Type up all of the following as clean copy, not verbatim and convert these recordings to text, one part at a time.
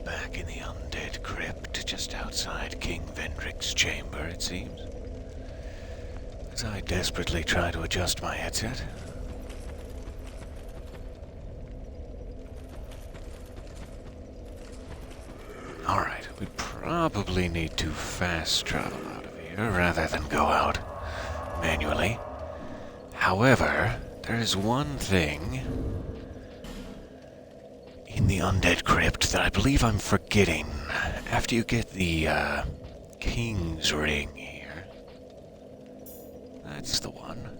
back in the undead crypt just outside King Vendrick's chamber, it seems. As I desperately try to adjust my headset. Alright, we probably need to fast travel out of here rather than go out manually. However, there is one thing in the undead crypt that I believe I'm forgetting. After you get the King's Ring here. That's the one.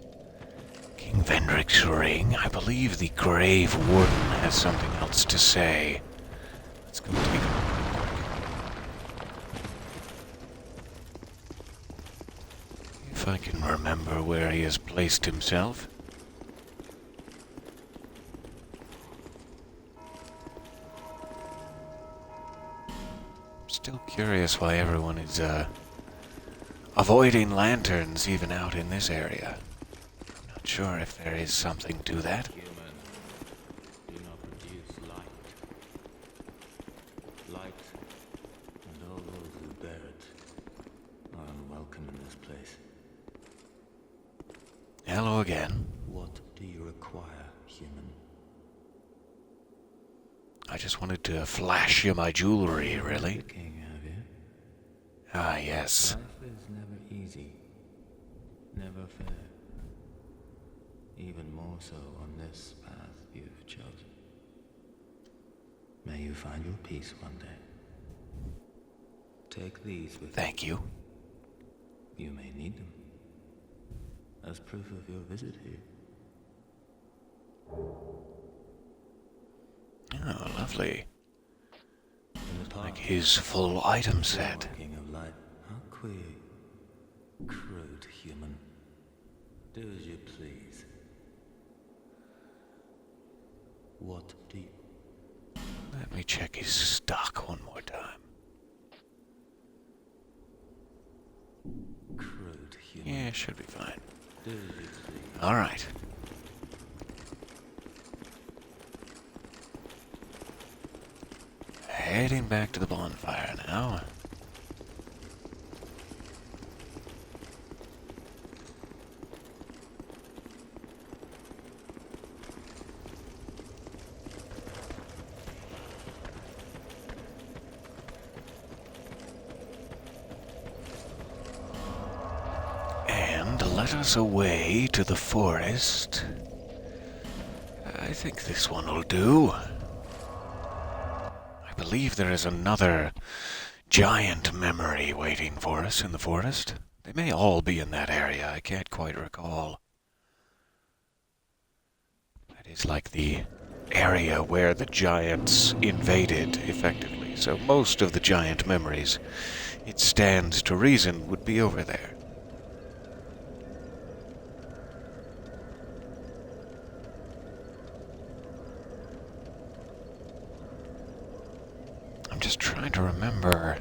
King Vendrick's Ring. I believe the Grave Warden has something else to say. Let's go take a look. If I can remember where he has placed himself. Still curious why everyone is, avoiding lanterns even out in this area. Not sure if there is something to that. Human, do not produce light. Light, and all those who bear it, are unwelcome in this place. Hello again. What do you require, human? I just wanted to flash you my jewelry, really. The king, have you? Ah, yes. Life is never easy, never fair. Even more so on this path you've chosen. May you find your peace one day. Take these with Thank you. you. You may need them as proof of your visit here. Oh, lovely. In the past, Like his full item set. King of light, how queer, crude human. Do as you please. What do you... Let me check his stock one more time. Crude human. Yeah, should be fine. Do as you please. Alright. Heading back to the bonfire now. And let us away to the forest. I think this one will do. I believe there is another giant memory waiting for us in the forest. They may all be in that area, I can't quite recall. That is like the area where the giants invaded, effectively. So most of the giant memories, it stands to reason, would be over there. I'm just trying to remember.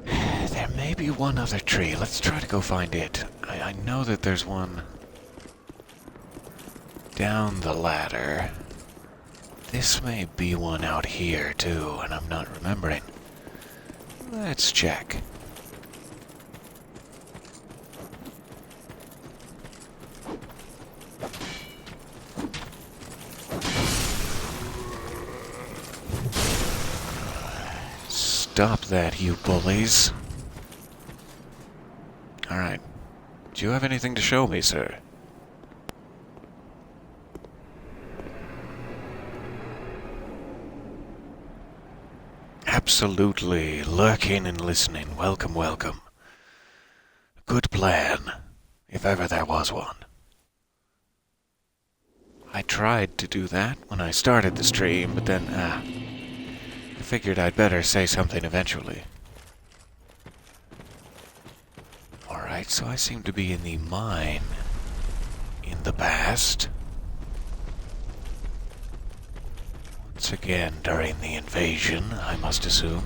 There may be one other tree. Let's try to go find it. I know that there's one down the ladder. This may be one out here, too, and I'm not remembering. Let's check. Stop that, you bullies. Alright. Do you have anything to show me, sir? Absolutely. Lurking and listening. Welcome, welcome. Good plan, if ever there was one. I tried to do that when I started the stream, but then, I figured I'd better say something eventually. Alright, so I seem to be in the mine in the past. Once again during the invasion, I must assume.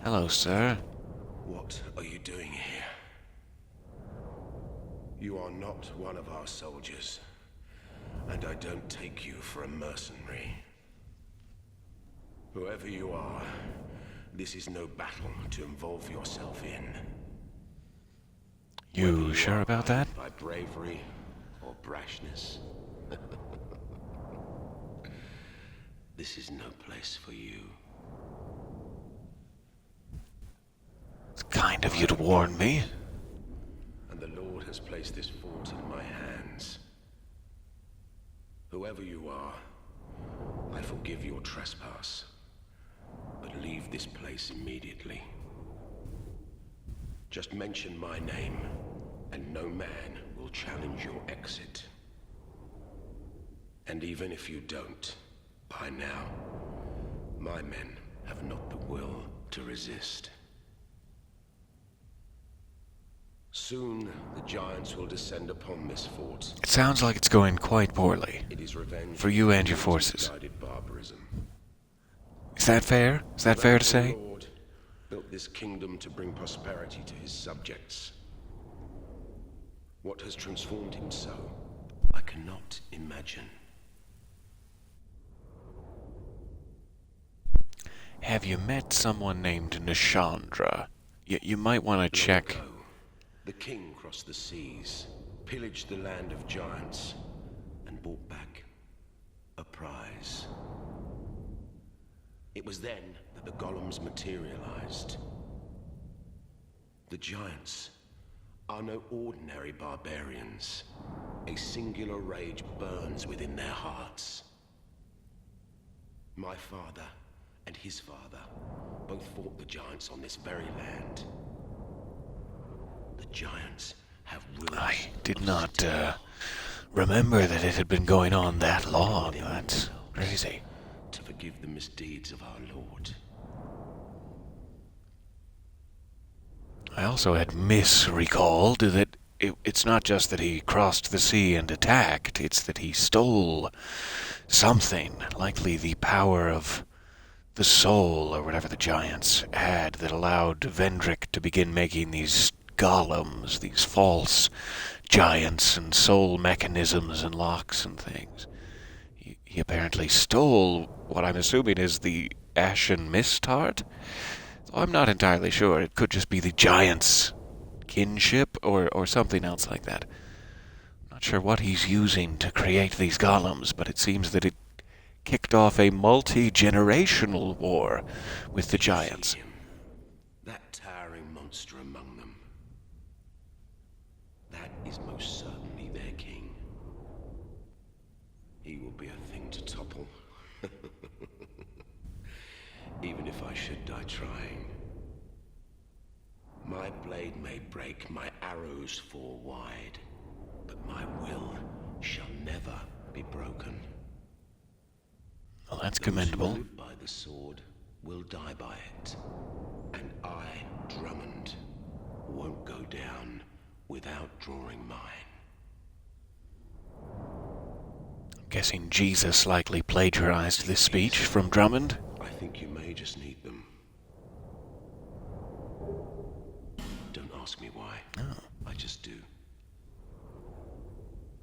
Hello, sir. What are you doing here? You are not one of our soldiers, and I don't take you for a mercenary. Whoever you are, this is no battle to involve yourself in. You sure about that? By bravery or brashness. This is no place for you. It's kind of you to warn me. And the Lord has placed this fort in my hands. Whoever you are, I forgive your trespass. But leave this place immediately. Just mention my name, and no man will challenge your exit. And even if you don't, by now, my men have not the will to resist. Soon, the Giants will descend upon this fort. It sounds like it's going quite poorly. It is revenge for you and your forces. Guided barbarism. Is that fair? Is that fair to say? The Lord built this kingdom to bring prosperity to his subjects. What has transformed him so, I cannot imagine. Have you met someone named Nishandra? You might want to check. Long ago, the king crossed the seas, pillaged the land of giants, and brought back a prize. It was then that the golems materialized. The giants are no ordinary barbarians. A singular rage burns within their hearts. My father and his father both fought the giants on this very land. The giants have rules. I did not remember that it had been going on that long. That's crazy. To forgive the misdeeds of our Lord. I also had misrecalled that it's not just that he crossed the sea and attacked, it's that he stole something, likely the power of the soul or whatever the giants had, that allowed Vendrick to begin making these golems, these false giants and soul mechanisms and locks and things. He apparently stole what I'm assuming is the Ashen Mist Heart. So I'm not entirely sure. It could just be the giants' kinship or something else like that. I'm not sure what he's using to create these golems, but it seems that it kicked off a multi-generational war with the giants. That towering monster among them. That is most certainly their king. He will be a thing to topple. Even if I should die trying. My blade may break, my arrows fall wide, but my will shall never be broken. Well, that's Those commendable. who live by the sword will die by it. And I, Drummond, won't go down without drawing mine. I'm guessing Jesus likely plagiarized this speech from Drummond. I think you may just need them. Don't ask me why. Oh. I just do.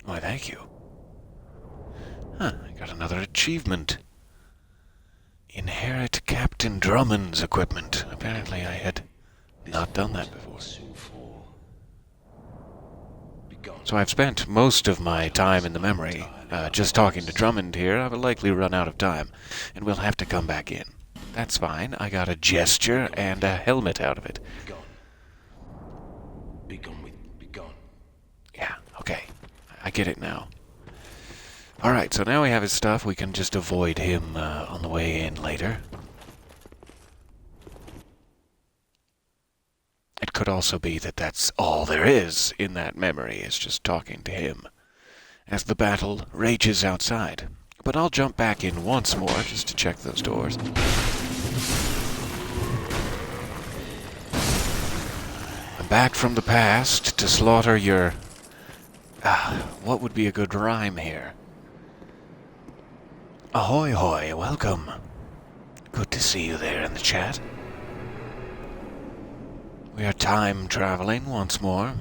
Why, thank you. Huh, I got another achievement. Inherit Captain Drummond's equipment. Apparently I had not done that before. Will soon fall. Be gone. So I've spent most of my time in the memory just talking to Drummond here. I will likely run out of time, and we'll have to come back in. That's fine. I got a gesture and a helmet out of it. Be gone. Be gone with. Be gone. Yeah, okay. I get it now. Alright, so now we have his stuff. We can just avoid him on the way in later. It could also be that that's all there is in that memory, is just talking to him as the battle rages outside. But I'll jump back in once more just to check those doors. I'm back from the past to slaughter your... what would be a good rhyme here? Ahoy hoy, welcome. Good to see you there in the chat. We are time traveling once more.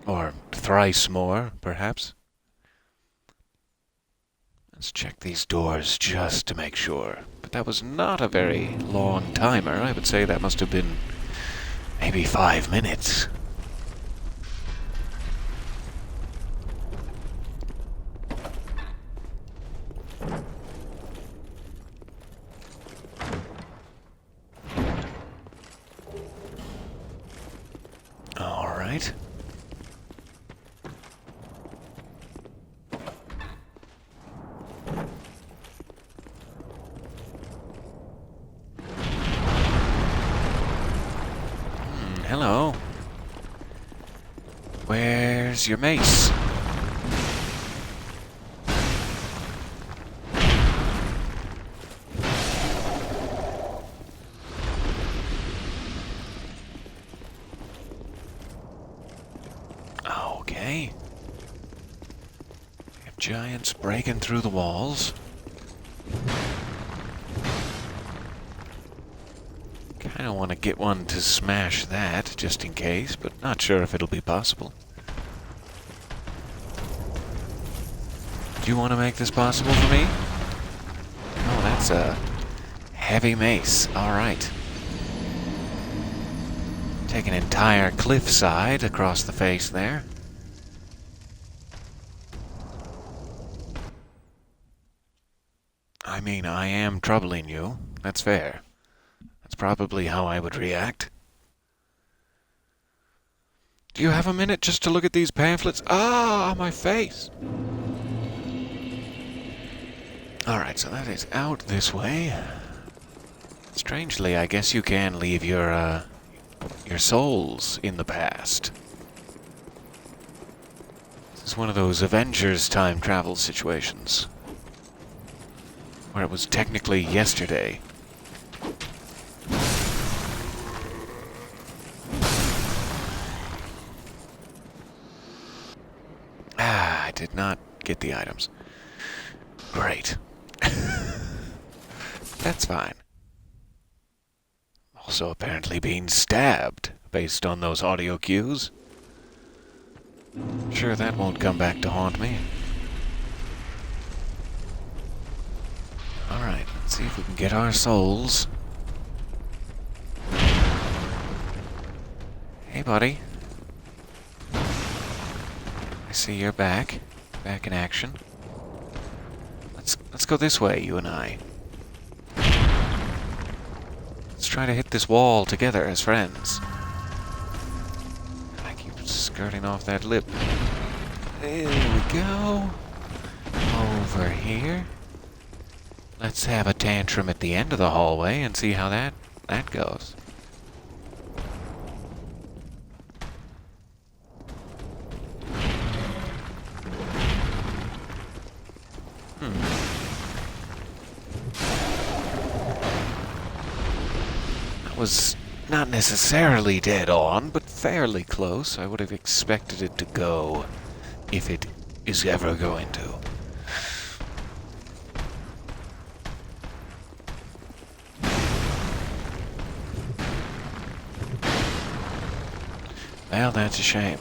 Or thrice more, perhaps. Let's check these doors just to make sure. But that was not a very long timer. I would say that must have been maybe 5 minutes. All right. Hello. Where's your mace? Okay. We have giants breaking through the walls. Kinda want to get one to smash that, just in case, but not sure if it'll be possible. Do you want to make this possible for me? Oh, that's a heavy mace. Alright. Take an entire cliffside across the face there. I mean, I am troubling you. That's fair. That's probably how I would react. Do you have a minute just to look at these pamphlets? Ah, my face! Alright, so that is out this way. Strangely, I guess you can leave your souls in the past. This is one of those Avengers time travel situations. Where it was technically yesterday. I did not get the items. Great. That's fine. Also apparently being stabbed, based on those audio cues. Sure that won't come back to haunt me. Alright, let's see if we can get our souls. Hey, buddy. I see you're back. Back in action. Let's go this way, you and I. Let's try to hit this wall together as friends. I keep skirting off that lip. There we go. Over here. Let's have a tantrum at the end of the hallway and see how that goes. Was not necessarily dead on, but fairly close. I would have expected it to go, if it is ever going to. Well, that's a shame.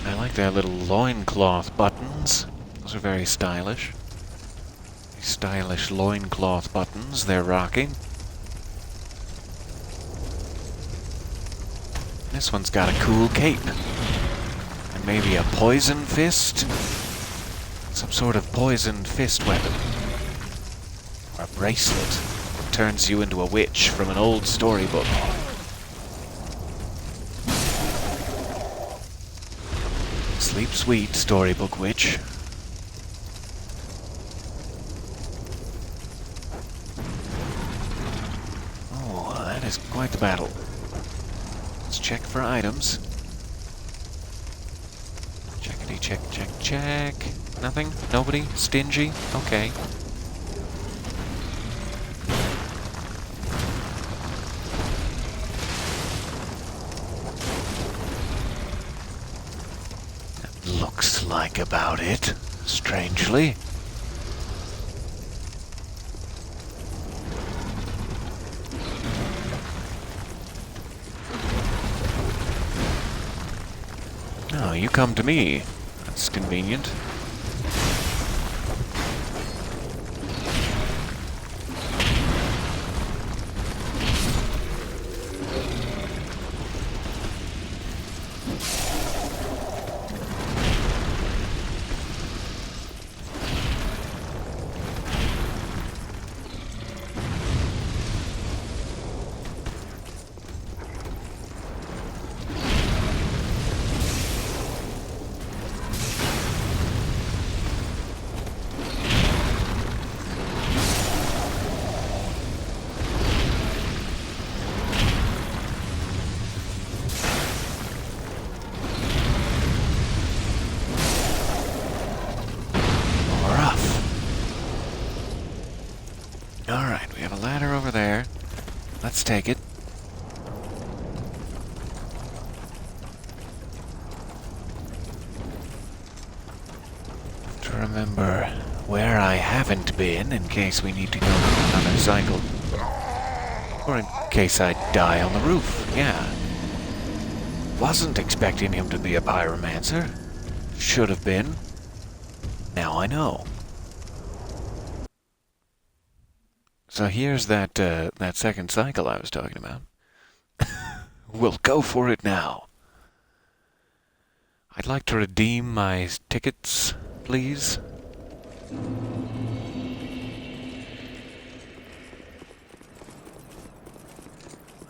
I like their little loincloth buttons. Those are very stylish. These stylish loincloth buttons they're rocking. This one's got a cool cape. And maybe a poison fist? Some sort of poisoned fist weapon. Or a bracelet that turns you into a witch from an old storybook. Sleep sweet, storybook witch. Oh, that is quite the battle. Let's check for items. Checkity check, check, check. Nothing? Nobody? Stingy? Okay. Looks like about it, strangely. you come to me. That's convenient. Alright, we have a ladder over there. Let's take it. To remember where I haven't been in case we need to go to another cycle. Or in case I die on the roof, yeah. Wasn't expecting him to be a pyromancer. Should have been. Now I know. So here's that second cycle I was talking about. We'll go for it now. I'd like to redeem my tickets, please.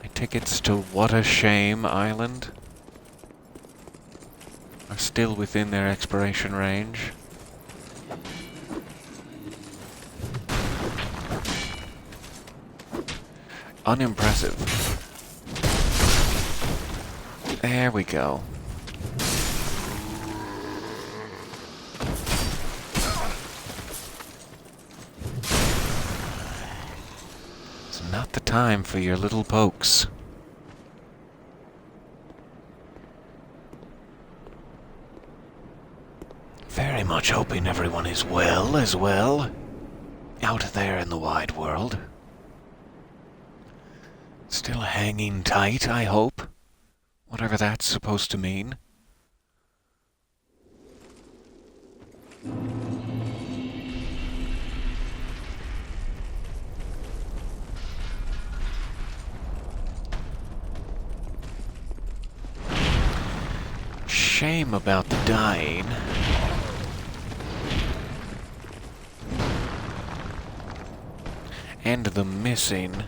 My tickets to What a Shame Island are still within their expiration range. Unimpressive. There we go. It's not the time for your little pokes. Very much hoping everyone is well as well. Out there in the wide world. Still hanging tight, I hope. Whatever that's supposed to mean. Shame about the dying. And the missing.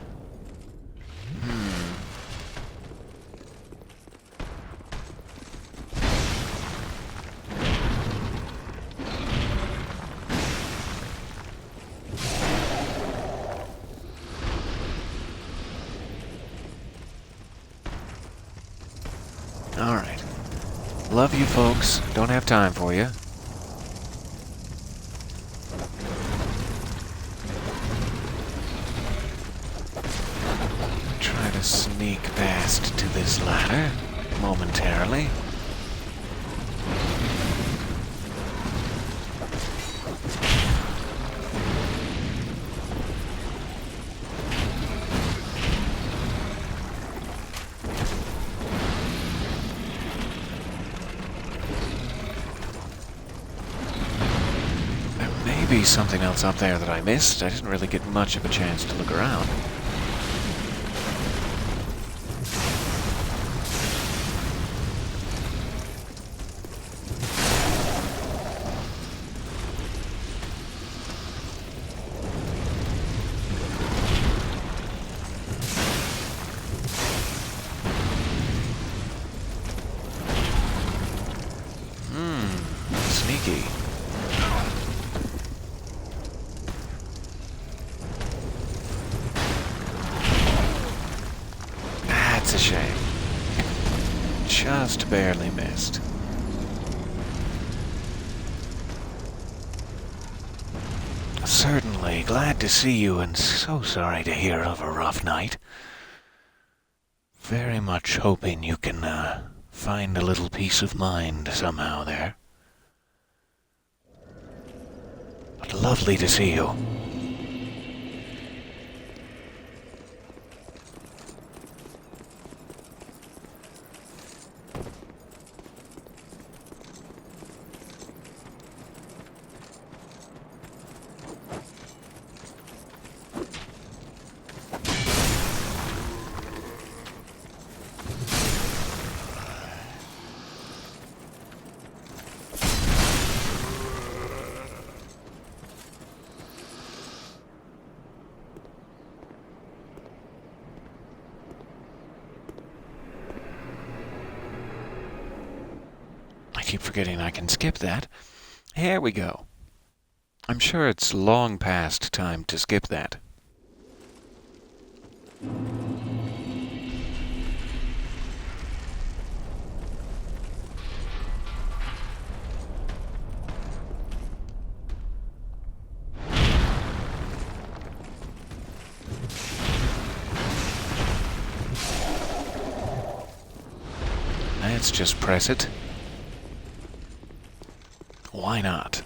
Alright. Love you folks. Don't have time for you. Try to sneak past to this ladder momentarily. Be something else up there that I missed. I didn't really get much of a chance to look around. Sneaky. That's a shame. Just barely missed. Certainly glad to see you and so sorry to hear of a rough night. Very much hoping you can find a little peace of mind somehow there. But lovely to see you. keep forgetting I can skip that. Here we go. I'm sure it's long past time to skip that. Let's just press it. Why not?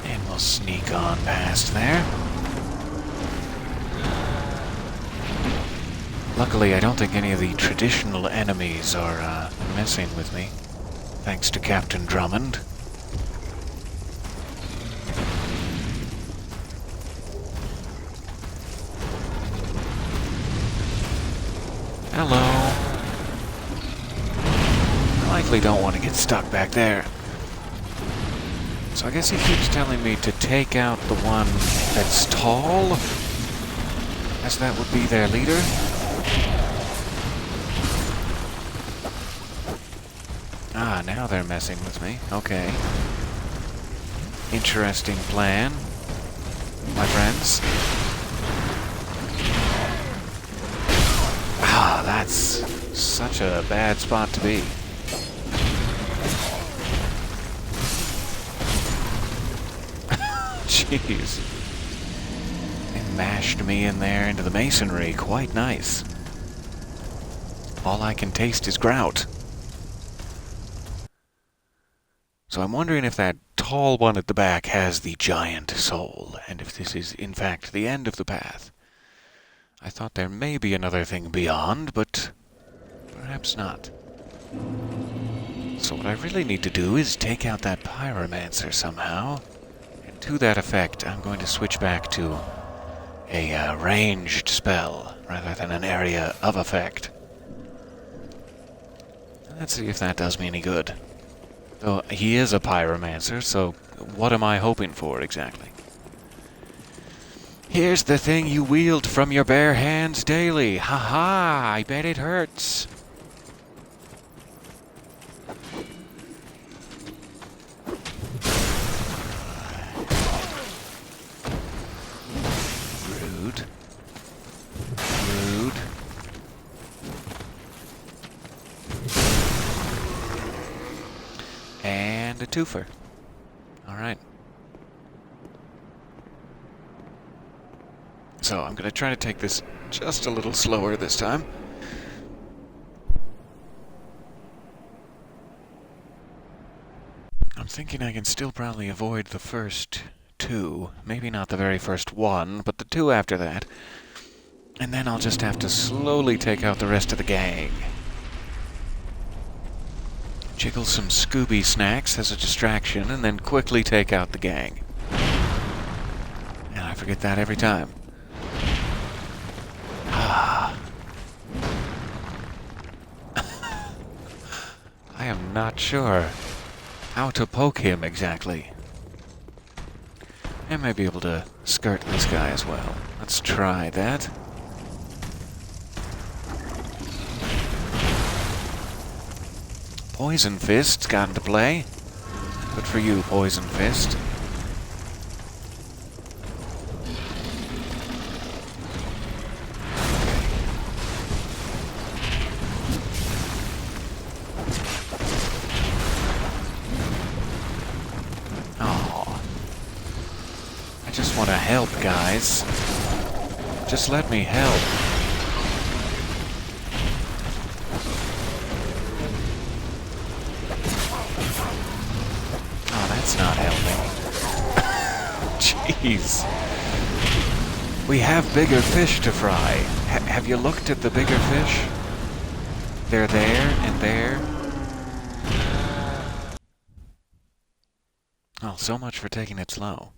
And we'll sneak on past there. Luckily, I don't think any of the traditional enemies are messing with me, thanks to Captain Drummond. Hello. I likely don't want to get stuck back there. So I guess he keeps telling me to take out the one that's tall, as that would be their leader. Ah, now they're messing with me. Okay. Interesting plan, my friends. Ah, that's such a bad spot to be. Jeez. They mashed me in there into the masonry. Quite nice. All I can taste is grout. So I'm wondering if that tall one at the back has the giant soul, and if this is in fact the end of the path. I thought there may be another thing beyond, but perhaps not. So what I really need to do is take out that pyromancer somehow, and to that effect I'm going to switch back to a ranged spell rather than an area of effect. Let's see if that does me any good. Though he is a pyromancer, so what am I hoping for exactly? Here's the thing you wield from your bare hands daily. Ha-ha! I bet it hurts. Rude. Rude. And a twofer. Alright. So I'm going to try to take this just a little slower this time. I'm thinking I can still probably avoid the first two. Maybe not the very first one, but the two after that. And then I'll just have to slowly take out the rest of the gang. Jiggle some Scooby snacks as a distraction, and then quickly take out the gang. And I forget that every time. I am not sure how to poke him exactly. I may be able to skirt this guy as well. Let's try that. Poison Fist's got into play. Good for you, Poison Fist. Oh. I just want to help, guys. Just let me help. That's not helping. Jeez. We have bigger fish to fry. Have you looked at the bigger fish? They're there and there. Well, so much for taking it slow.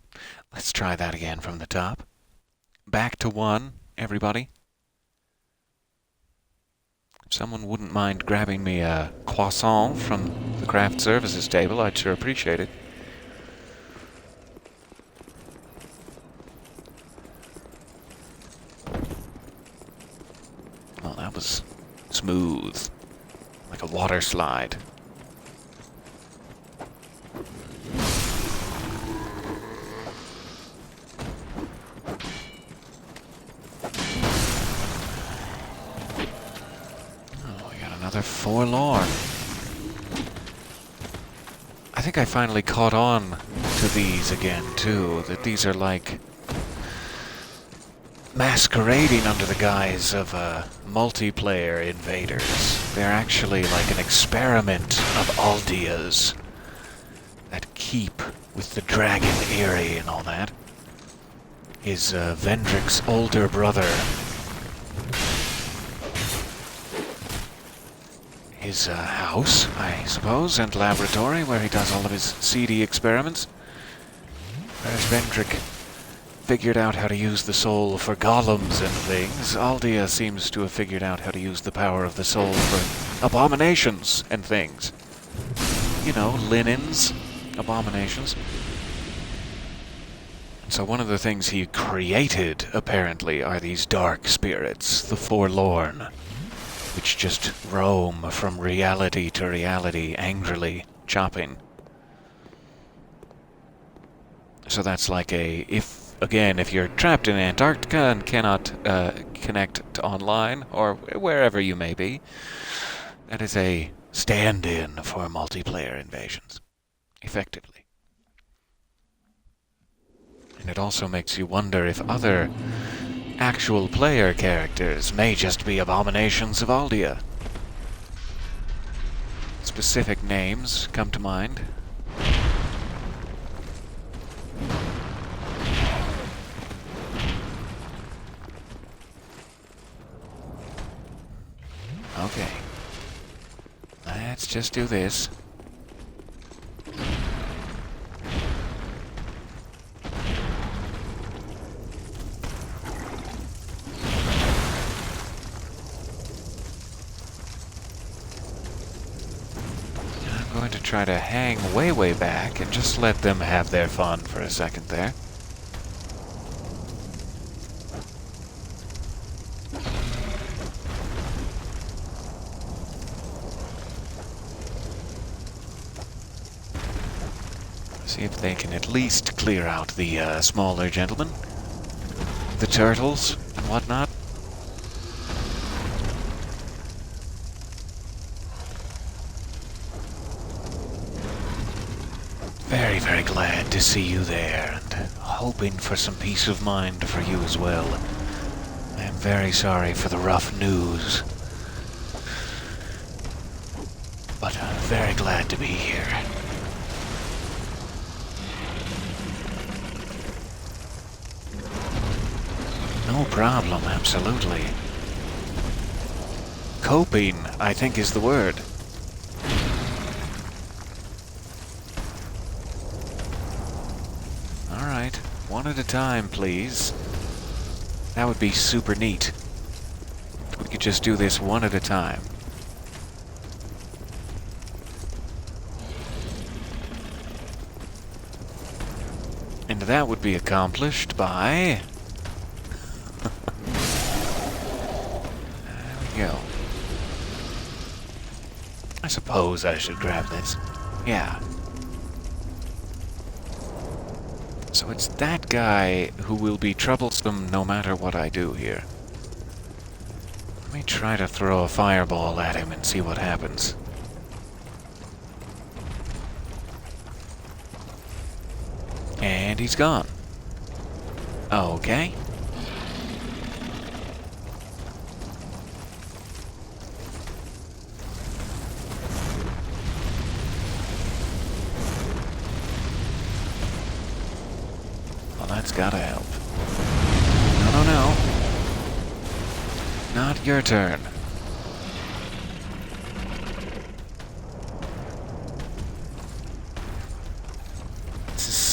Let's try that again from the top. Back to 1, everybody. If someone wouldn't mind grabbing me a croissant from the craft services table, I'd sure appreciate it. Well, that was smooth, like a water slide. Oh, we got another forlorn. I think I finally caught on to these again, too, that these are like masquerading under the guise of multiplayer invaders. They're actually like an experiment of Aldia's that keep with the dragon Eyrie and all that. Is Vendrick's older brother. His house, I suppose, and laboratory where he does all of his seedy experiments. Whereas Vendrick figured out how to use the soul for golems and things, Aldia seems to have figured out how to use the power of the soul for abominations and things. You know, linens, abominations. So one of the things he created, apparently, are these dark spirits, the forlorn, which just roam from reality to reality, angrily chopping. So that's like if you're trapped in Antarctica and cannot connect to online, or wherever you may be, that is a stand-in for multiplayer invasions, effectively. And it also makes you wonder if other actual player characters may just be abominations of Aldia. Specific names come to mind. Okay. Let's just do this. I'm going to try to hang way back and just let them have their fun for a second there. See if they can at least clear out the smaller gentlemen. The turtles and whatnot. Very glad to see you there, and hoping for some peace of mind for you as well. I am very sorry for the rough news, but very glad to be here. No problem, absolutely. Coping, I think, is the word. Alright, one at a time, please. That would be super neat. We could just do this one at a time. And that would be accomplished by... There we go. I suppose I should grab this. Yeah. So it's that guy who will be troublesome no matter what I do here. Let me try to throw a fireball at him and see what happens. And he's gone. Okay. Well, that's gotta help. No. Not your turn.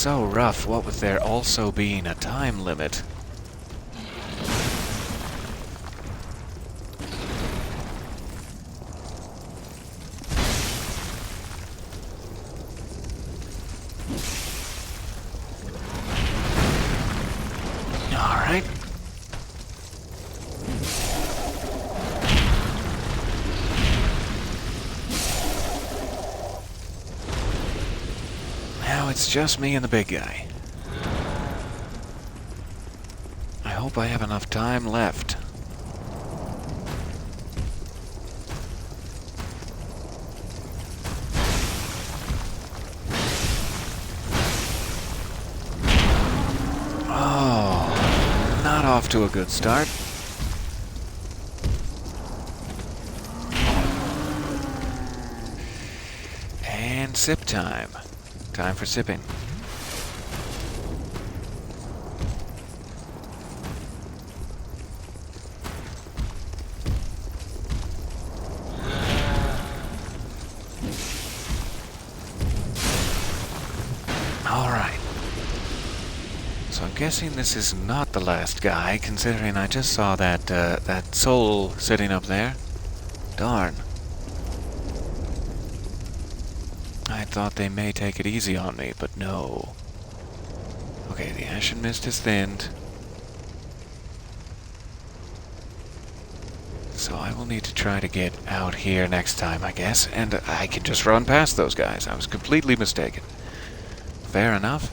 so rough, what with there also being a time limit. Alright. Now it's just me and the big guy. I hope I have enough time left. Oh, not off to a good start. And sip time. Time for sipping. Alright. So I'm guessing this is not the last guy, considering I just saw that soul sitting up there. Darn. I thought they may take it easy on me, but no. Okay, the ashen mist has thinned. So I will need to try to get out here next time, I guess, and I can just run past those guys. I was completely mistaken. Fair enough.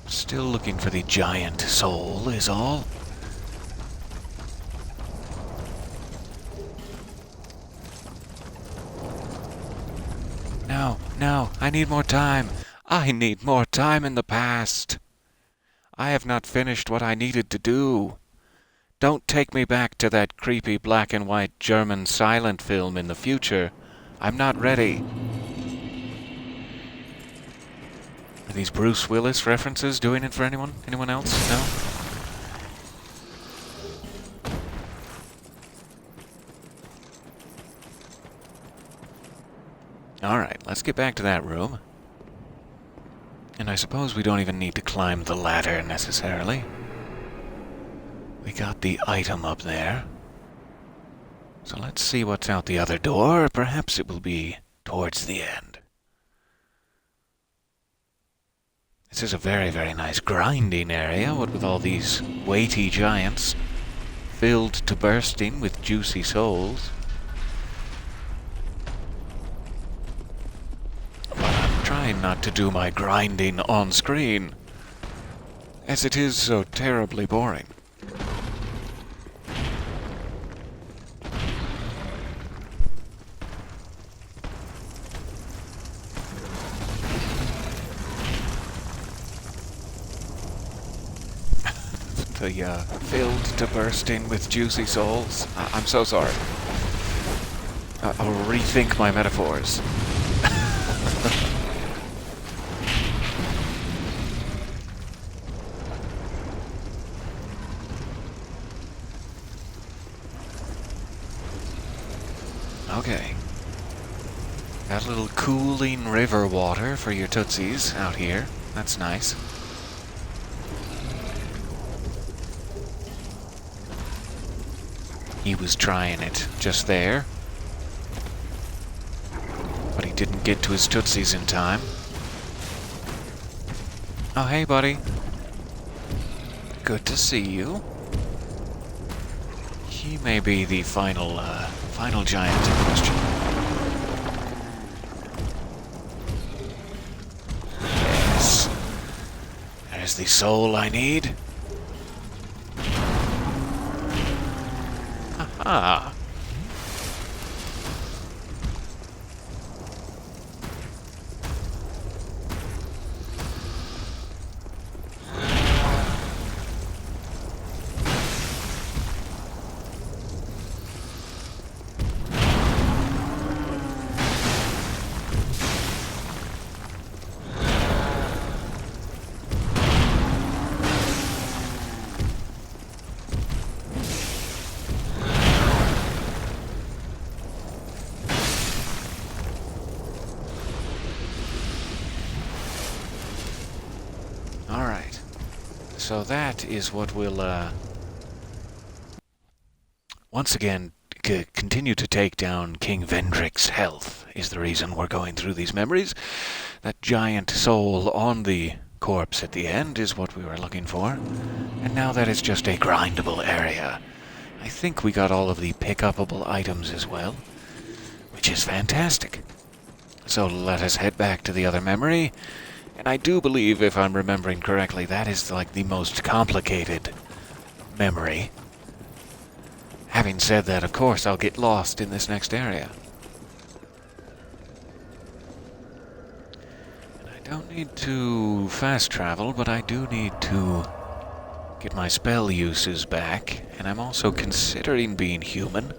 Still looking for the giant soul, is all. No, I need more time. I need more time in the past. I have not finished what I needed to do. Don't take me back to that creepy black and white German silent film in the future. I'm not ready. Are these Bruce Willis references doing it for anyone? Anyone else? No? Alright, let's get back to that room. And I suppose we don't even need to climb the ladder necessarily. We got the item up there. So let's see what's out the other door. Perhaps it will be towards the end. This is a very, very nice grinding area, what with all these weighty giants filled to bursting with juicy souls. Trying not to do my grinding on screen, as it is so terribly boring. The filled to bursting with juicy souls. I'm so sorry. I'll rethink my metaphors. Okay. Got a little cooling river water for your tootsies out here. That's nice. He was trying it just there. But he didn't get to his tootsies in time. Oh, hey, buddy. Good to see you. He may be the final giant in question. Yes. There's the soul I need. Aha. so that is what we'll, once again, continue to take down King Vendrick's health is the reason we're going through these memories. That giant soul on the corpse at the end is what we were looking for. And now that is just a grindable area. I think we got all of the pick-upable items as well, which is fantastic. So let us head back to the other memory. And I do believe, if I'm remembering correctly, that is like the most complicated memory. Having said that, of course, I'll get lost in this next area. And I don't need to fast travel, but I do need to get my spell uses back. And I'm also considering being human,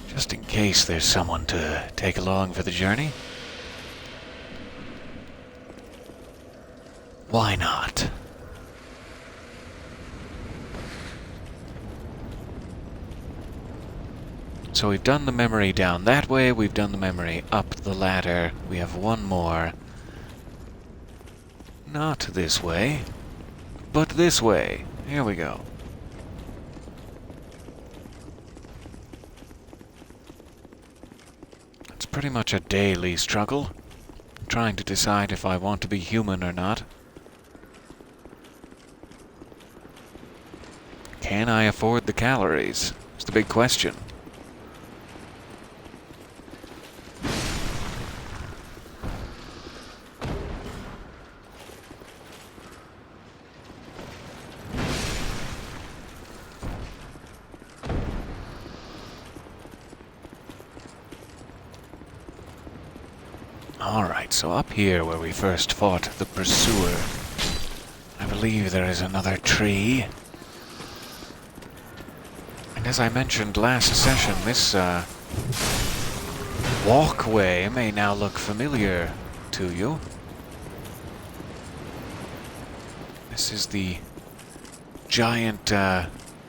just in case there's someone to take along for the journey. Why not? So we've done the memory down that way, we've done the memory up the ladder. We have one more. Not this way, but this way. Here we go. It's pretty much a daily struggle, trying to decide if I want to be human or not. Can I afford the calories? It's the big question. Alright, so up here where we first fought the pursuer, I believe there is another tree. And as I mentioned last session, this walkway may now look familiar to you. This is the giant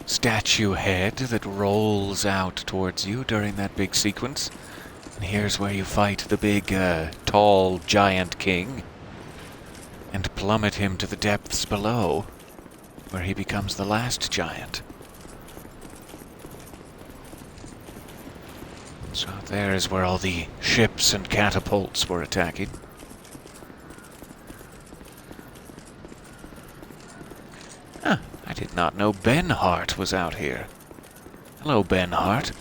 statue head that rolls out towards you during that big sequence. And here's where you fight the big, tall giant king and plummet him to the depths below, where he becomes the last giant. So there is where all the ships and catapults were attacking. Ah, I did not know Ben Hart was out here. Hello, Ben Hart.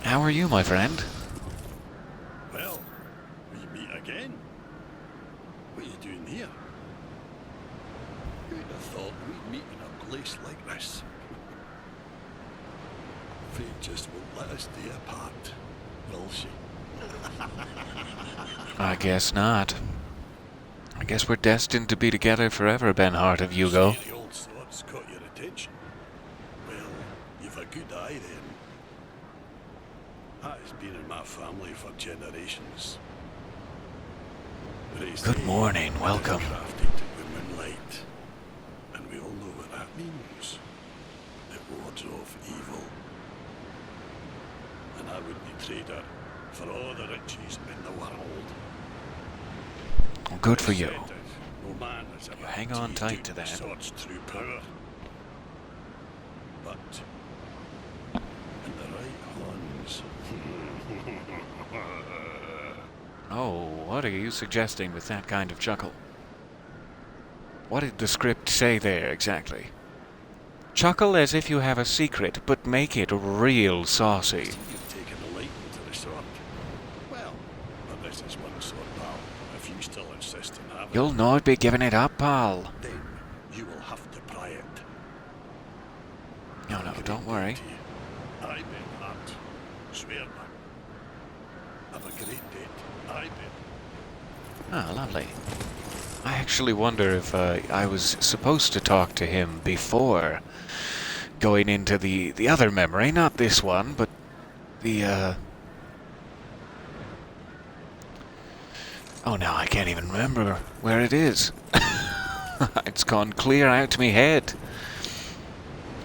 How are you, my friend? Well, we meet again. What are you doing here? Who'd have thought we'd meet in a place like this? Fate just won't let us stay apart, will she? I guess not. I guess we're destined to be together forever, Ben Hart of Hugo. Scary old sword's caught your attention. Well, you've a good eye then. That has been in my family for generations. Good morning, welcome. Crafted with moonlight. And we all know what that means. It wards off evil. And I wouldn't trade her for all the riches in the world. Well, good for you. No man has ever Hang on tight to that. the sword's true power. But in the right hands. Oh, what are you suggesting with that kind of chuckle? What did the script say there, exactly? Chuckle as if you have a secret, but make it real saucy. You've taken a liking to the sword. Well, but this is one sword, pal. If you still insist on having You'll not be giving it up, pal. then you will have to pry it. No, don't worry. I bet that. Swear me. Have a great date. I bet. Ah, lovely. I actually wonder if I was supposed to talk to him before going into the other memory, not this one, but the oh, now I can't even remember where it is. It's gone clear out me head.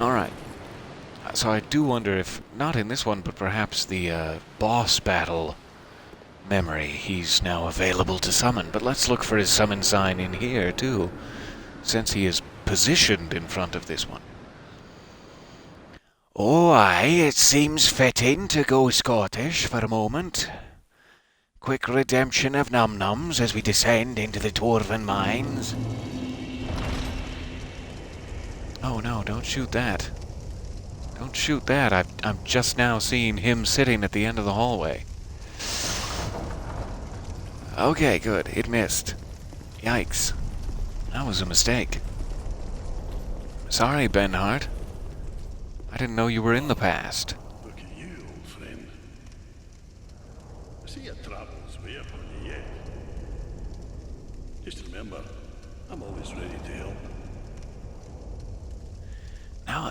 Alright. So I do wonder if, not in this one, but perhaps the boss battle memory, he's now available to summon. But let's look for his summon sign in here, too, since he is positioned in front of this one. Oh, aye, it seems fitting to go Scottish for a moment. Quick redemption of num-nums as we descend into the Dwarven mines. Oh no, don't shoot that. Don't shoot that. I'm just now seeing him sitting at the end of the hallway. Okay, good. It missed. Yikes. That was a mistake. Sorry, Benhart. I didn't know you were in the past. Look at you, old friend. I see your travels way upon you yet. Just remember, I'm always ready to help.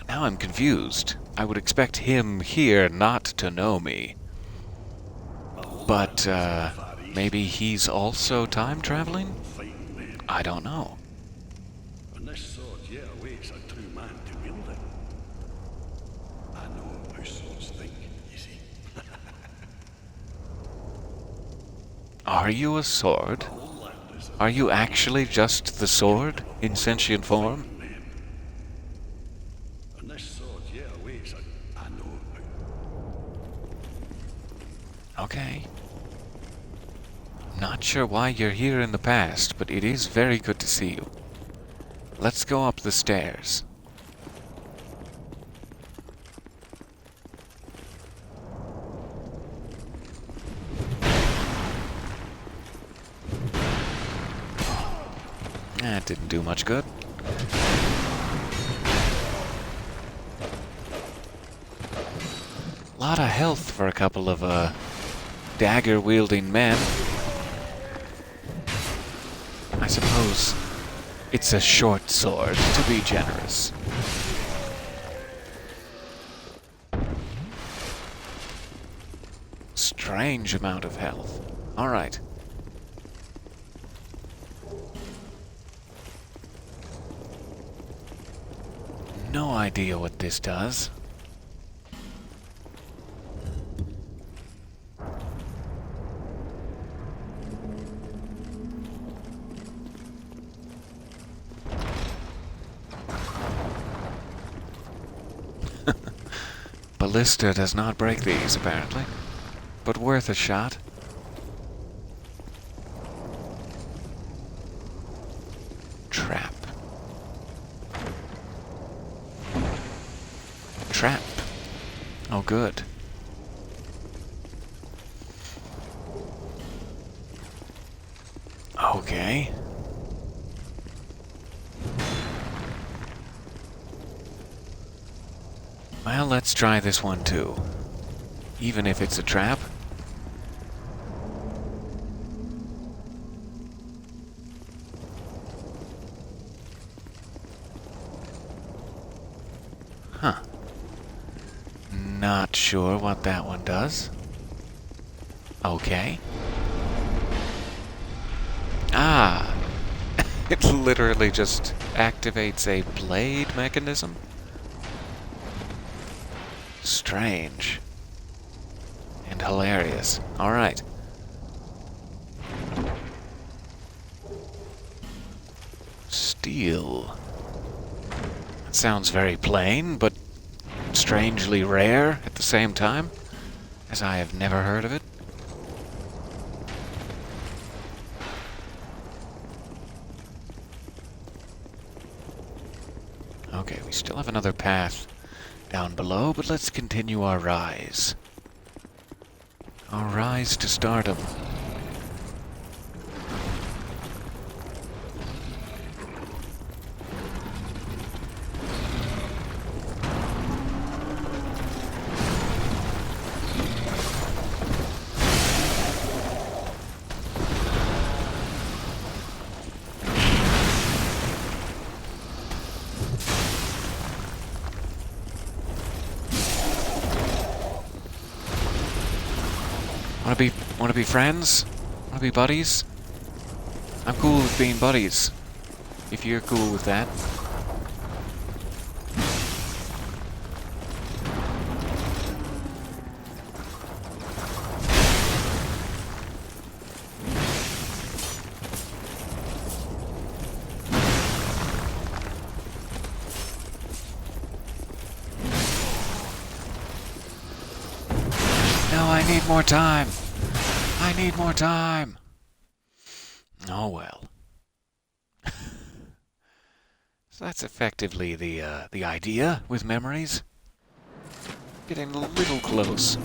Now I'm confused. I would expect him here not to know me. But, maybe he's also time traveling? Fighting men. I don't know. And this sword yet awaits a true man to wield it. I know how swords think, you see. Are you a sword? The whole land is a Are you actually just the sword in sentient form? man. And this sword yet awaits I know how. Okay. Not sure why you're here in the past, but it is very good to see you. Let's go up the stairs. That didn't do much good. Lot of health for a couple of, dagger-wielding men. I suppose it's a short sword, to be generous. Strange amount of health. Alright. No idea what this does. Ballista does not break these, apparently. But worth a shot. Trap. Trap. Oh, good. Okay. Well, let's try this one too. Even if it's a trap. Huh. Not sure what that one does. Okay. Ah! It literally just activates a blade mechanism? Strange. And hilarious. Alright. Steel. That sounds very plain, but strangely rare at the same time, as I have never heard of it. Okay, we still have another path down below, but let's continue our rise. Our rise to stardom. Wanna be friends? Wanna be buddies? I'm cool with being buddies. If you're cool with that. need more time. I need more time. Oh well. So that's effectively the idea with memories. Getting a little close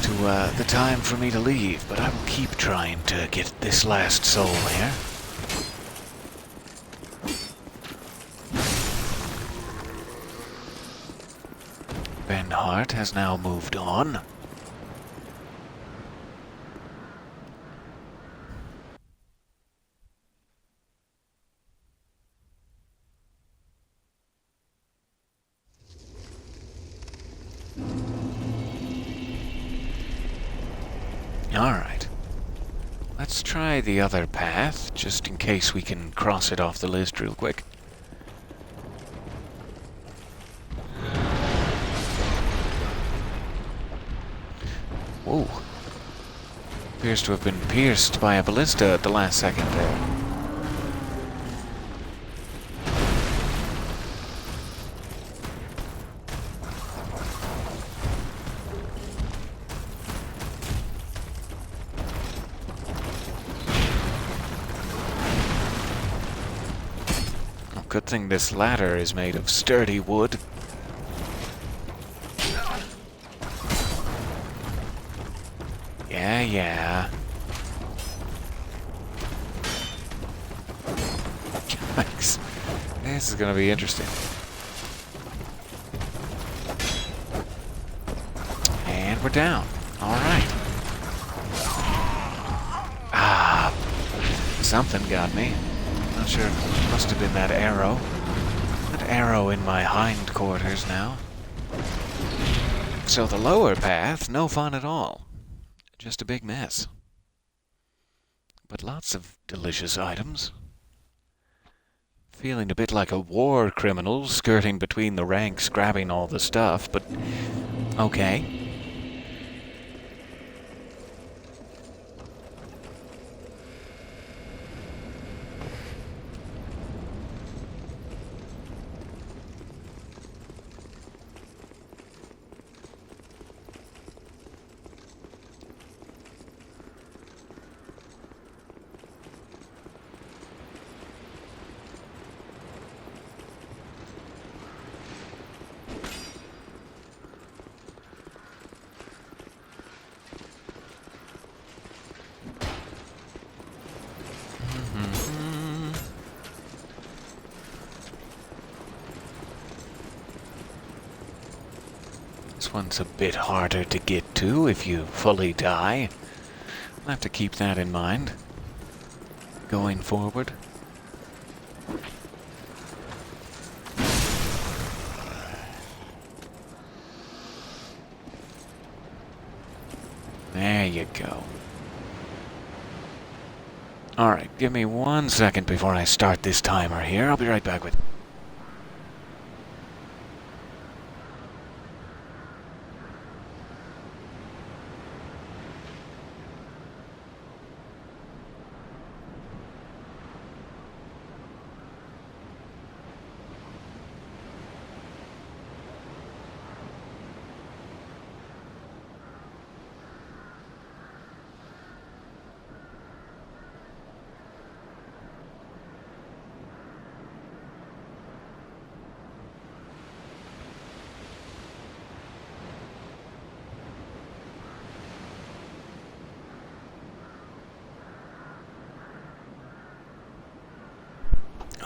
to the time for me to leave, but I will keep trying to get this last soul here. Ben Hart has now moved on. Alright. Let's try the other path, just in case we can cross it off the list real quick. Whoa. Appears to have been pierced by a ballista at the last second there. Good thing this ladder is made of sturdy wood. Yeah. Yikes. This is gonna be interesting. And we're down. Alright. Ah. Something got me. Not sure. Must have been that arrow. That arrow in my hindquarters now. So the lower path, no fun at all. Just a big mess. But lots of delicious items. Feeling a bit like a war criminal skirting between the ranks grabbing all the stuff, but okay. This one's a bit harder to get to if you fully die. I'll have to keep that in mind going forward. There you go. Alright, give me 1 second before I start this timer here. I'll be right back with...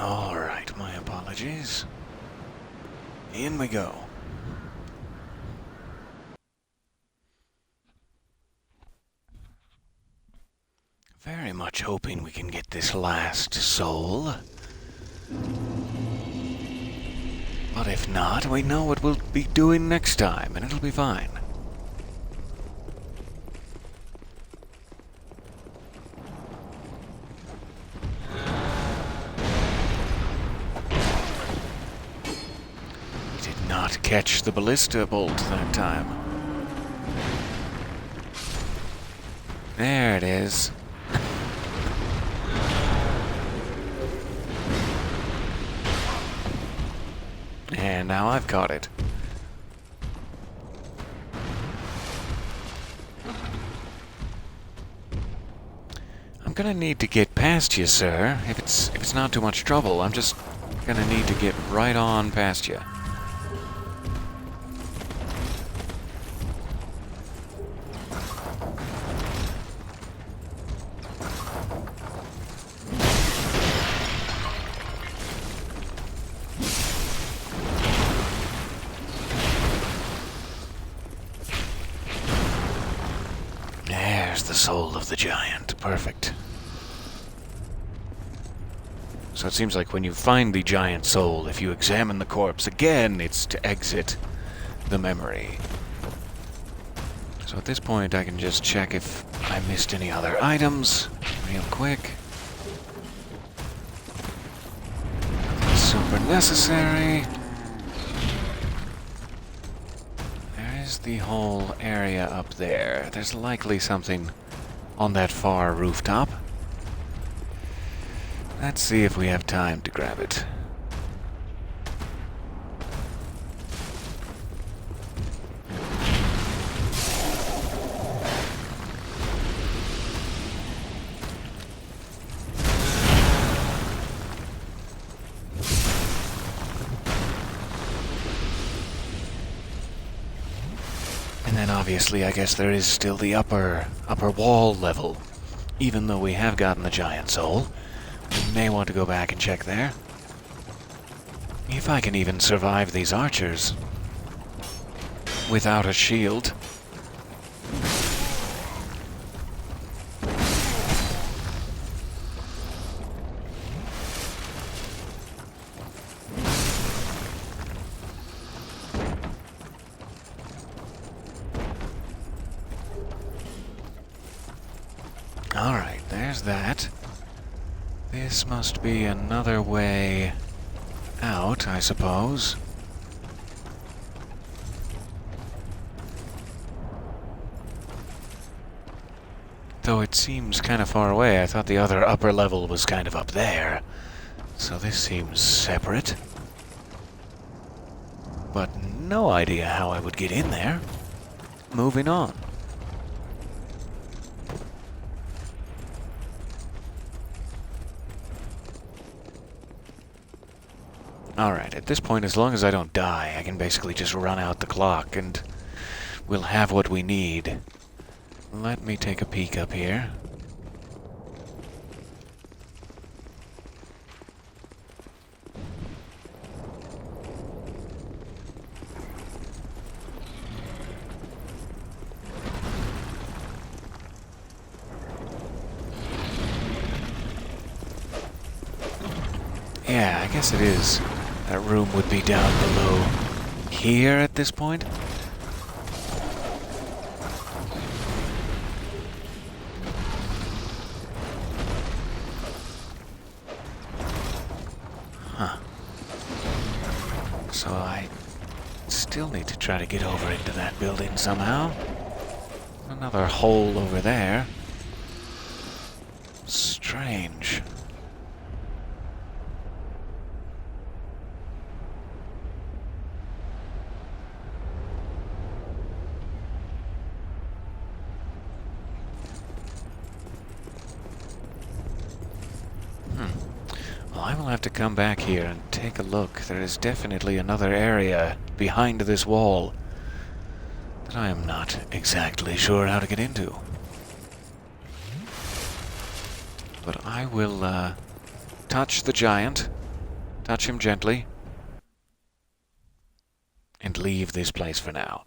Alright, my apologies. In we go. Very much hoping we can get this last soul. But if not, we know what we'll be doing next time, and it'll be fine. Not catch the ballista bolt that time. There it is. And now I've caught it. gonna need to get past you, sir. If it's not too much trouble, I'm just gonna need to get right on past you. There's the soul of the giant. Perfect. So it seems like when you find the giant soul, if you examine the corpse again, it's to exit the memory. So at this point, I can just check if I missed any other items real quick. Super necessary. There is the whole area up there. There's likely something on that far rooftop. Let's see if we have time to grab it. And then obviously I guess there is still the upper wall level. Even though we have gotten the giant soul, we may want to go back and check there. If I can even survive these archers without a shield. Alright, there's that. This must be another way out, I suppose. Though it seems kind of far away. I thought the other upper level was kind of up there. So this seems separate. But no idea how I would get in there. Moving on. Alright, at this point, as long as I don't die, I can basically just run out the clock and we'll have what we need. Let me take a peek up here. Yeah, I guess it is. That room would be down below here at this point. Huh. So I still need to try to get over into that building somehow. Another hole over there. Strange. Well, I will have to come back here and take a look. There is definitely another area behind this wall that I am not exactly sure how to get into. But I will touch the giant, touch him gently, and leave this place for now.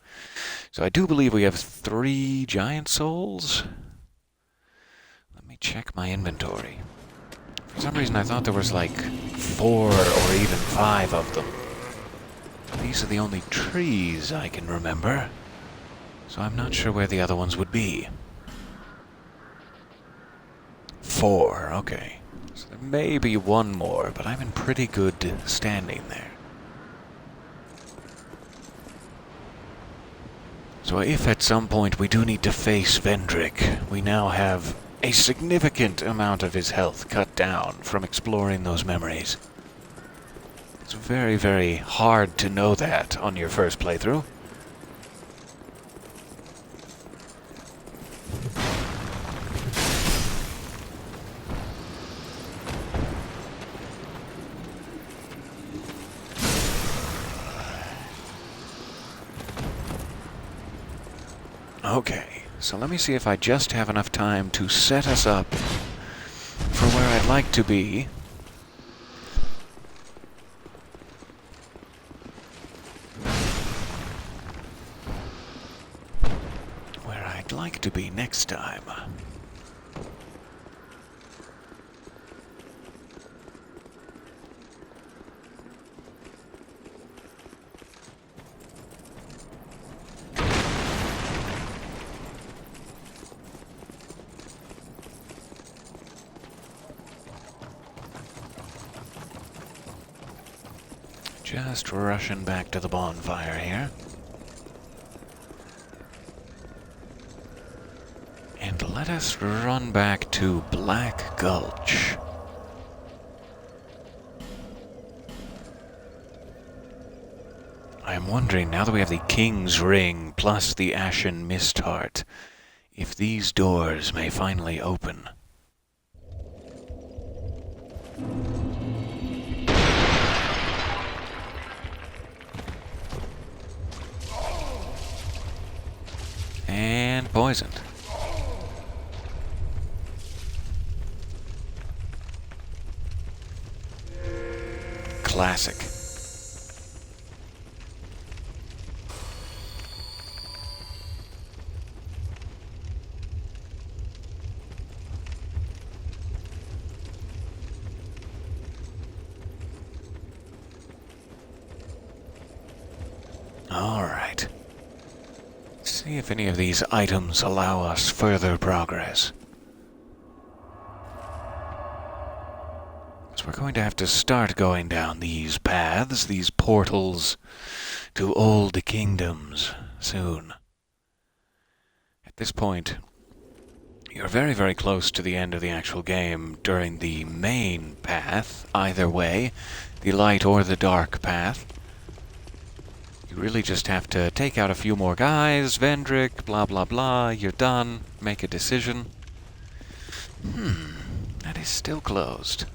So I do believe we have 3 giant souls. Let me check my inventory. For some reason I thought there was like 4 or even 5 of them. These are the only trees I can remember, so I'm not sure where the other ones would be. 4, okay. So there may be one more, but I'm in pretty good standing there. So if at some point we do need to face Vendrick, we now have a significant amount of his health cut down from exploring those memories. It's very, very hard to know that on your first playthrough. Okay, so let me see if I just have enough time to set us up for where I'd like to be. Where I'd like to be next time. Just rushing back to the bonfire here. And let us run back to Black Gulch. I'm wondering, now that we have the King's Ring plus the Ashen Mist Heart, if these doors may finally open. And poisoned. Classic. All right. See if any of these items allow us further progress. So we're going to have to start going down these paths, these portals to old kingdoms soon. At this point, you're very, very close to the end of the actual game during the main path, either way, the light or the dark path. You really just have to take out a few more guys, Vendrick, blah blah blah, you're done, make a decision. That is still closed.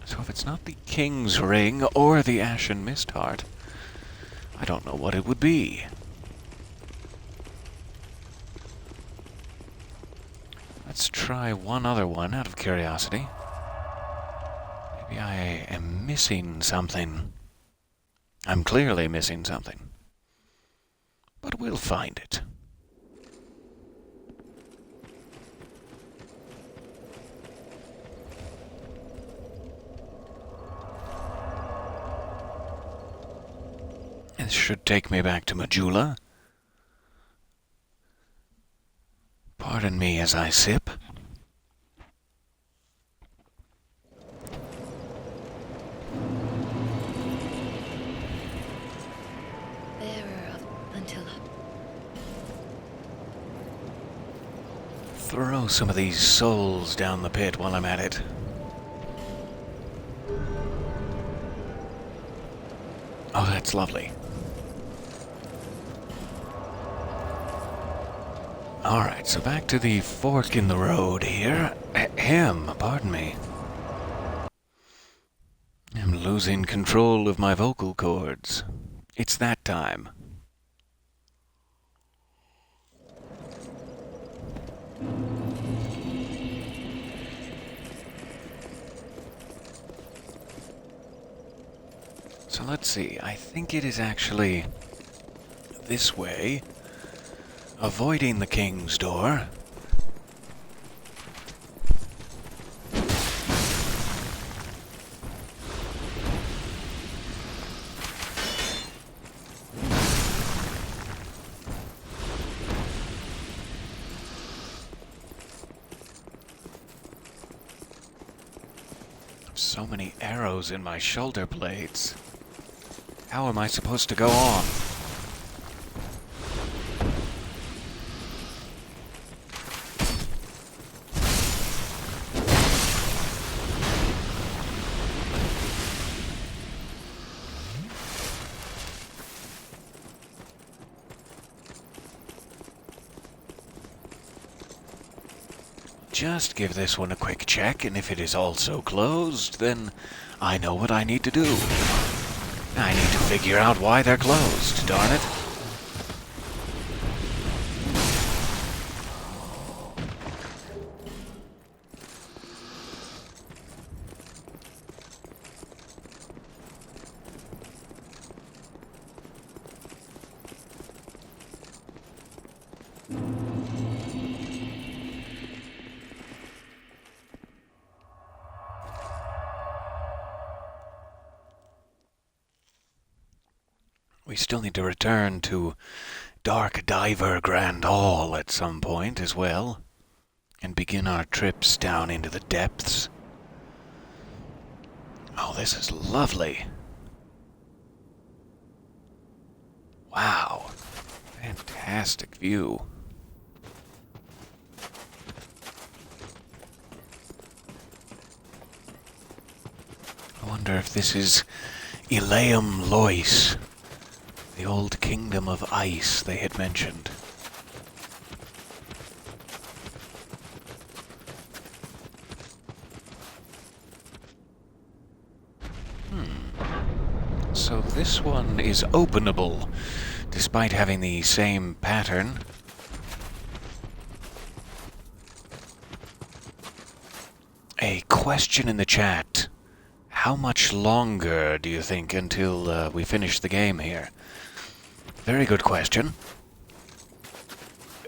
So if it's not the King's Ring or the Ashen Mist Heart, I don't know what it would be. Let's try one other one out of curiosity. Maybe I am missing something. I'm clearly missing something. But we'll find it. This should take me back to Majula. Pardon me as I sip. Throw some of these souls down the pit while I'm at it. Oh, that's lovely. Alright, so back to the fork in the road here. Pardon me. I'm losing control of my vocal cords. It's that time. So let's see, I think it is actually this way, avoiding the King's Door. So many arrows in my shoulder blades. How am I supposed to go on? Just give this one a quick check, and if it is also closed, then I know what I need to do. I need to figure out why they're closed, darn it. We still need to return to Dark Diver Grand Hall at some point as well, and begin our trips down into the depths. Oh, this is lovely. Wow. Fantastic view. I wonder if this is Elaeum Lois, the old kingdom of ice they had mentioned. So this one is openable, despite having the same pattern. A question in the chat. How much longer do you think until we finish the game here? Very good question.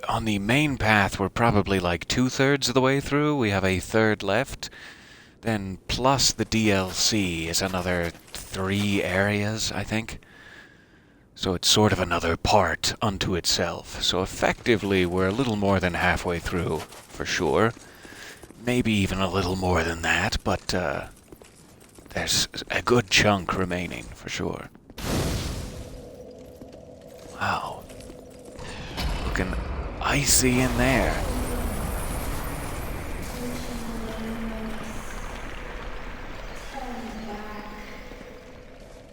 On the main path, we're probably like 2/3 of the way through. We have a third left. Then plus the DLC is another 3 areas, I think. So it's sort of another part unto itself. So effectively, we're a little more than halfway through, for sure. Maybe even a little more than that, but there's a good chunk remaining, for sure. Wow. Looking icy in there.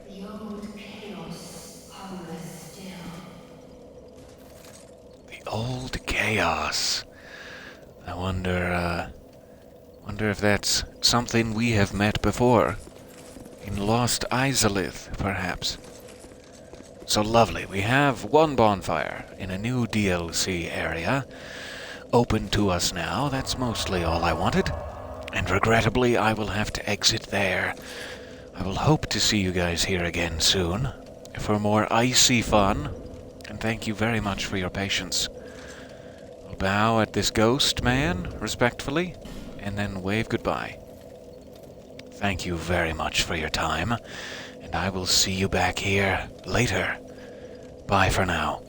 The old chaos hungers still. The old chaos. I wonder if that's something we have met before. In Lost Izalith, perhaps. So lovely. We have one bonfire in a new DLC area open to us now. That's mostly all I wanted. And regrettably, I will have to exit there. I will hope to see you guys here again soon for more icy fun. And thank you very much for your patience. I'll bow at this ghost man, respectfully, and then wave goodbye. Thank you very much for your time, and I will see you back here later. Bye for now.